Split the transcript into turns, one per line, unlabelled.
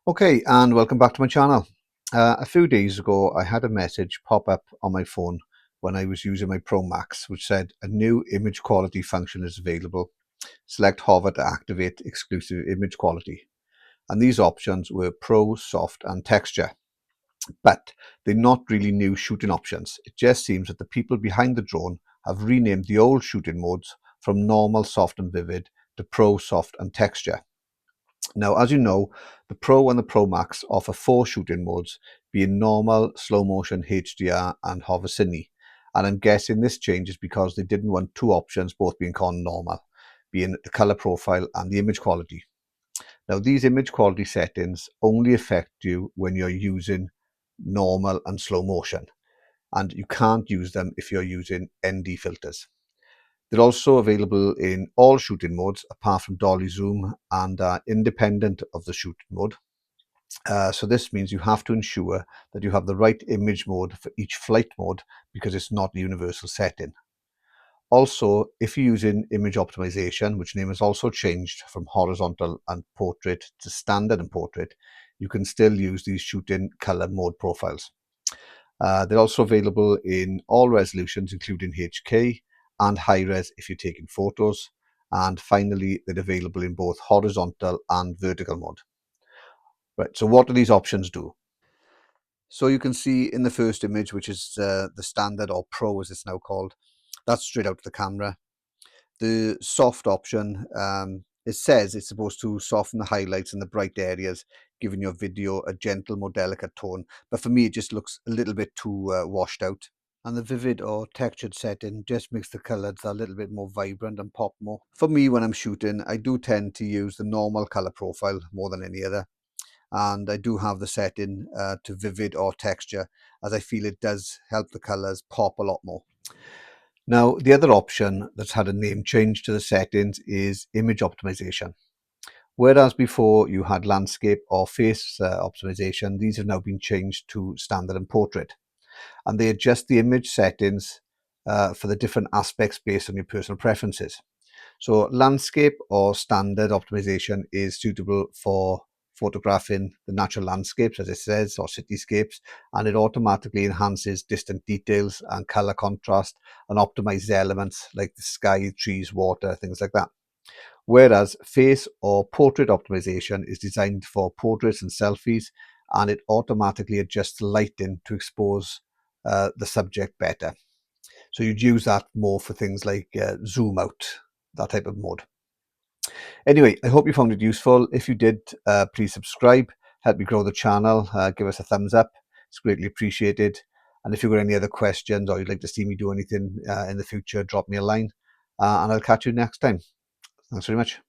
Okay, and welcome back to my channel. A few days ago, I had a message pop up on my phone when I was using my ProMax, which said a new image quality function is available. Select hover to activate exclusive image quality. And these options were Pro, Soft, and Texture. But they're not really new shooting options. It just seems that the people behind the drone have renamed the old shooting modes from Normal, Soft, and Vivid to Pro, Soft, and Texture. Now, as you know, the Pro and the Pro Max offer 4 shooting modes, being normal, slow motion, HDR, and hover cine. And I'm guessing this change is because they didn't want 2 options both being called normal, being the color profile and the image quality. Now, these image quality settings only affect you when you're using normal and slow motion, and you can't use them if you're using ND filters. They're also available in all shooting modes apart from dolly zoom and are independent of the shooting mode. So this means you have to ensure that you have the right image mode for each flight mode because it's not a universal setting. Also, if you're using image optimization, which name has also changed from horizontal and portrait to standard and portrait, you can still use these shooting color mode profiles. They're also available in all resolutions, including HK and high res if you're taking photos. And finally, they're available in both horizontal and vertical mode. Right, so what do these options do? So you can see in the first image, which is the standard or Pro as it's now called, that's straight out to the camera. The soft option, it says it's supposed to soften the highlights and the bright areas, giving your video a gentle, more delicate tone. But for me, it just looks a little bit too washed out. And the vivid or textured setting just makes the colours a little bit more vibrant and pop more. For me, when I'm shooting, I do tend to use the normal colour profile more than any other. And I do have the setting to vivid or texture, as I feel it does help the colours pop a lot more. Now, the other option that's had a name change to the settings is image optimization. Whereas before you had landscape or face optimization, these have now been changed to standard and portrait. And they adjust the image settings for the different aspects based on your personal preferences. So landscape or standard optimization is suitable for photographing the natural landscapes, as it says, or cityscapes, and it automatically enhances distant details and color contrast and optimizes elements like the sky, trees, water, things like that. Whereas face or portrait optimization is designed for portraits and selfies, and it automatically adjusts the lighting to expose the subject better. So you'd use that more for things like zoom out, that type of mode. Anyway, I hope you found it useful. If you did, please subscribe, help me grow the channel, give us a thumbs up. It's greatly appreciated. And if you've got any other questions or you'd like to see me do anything in the future, drop me a line and I'll catch you next time. Thanks very much.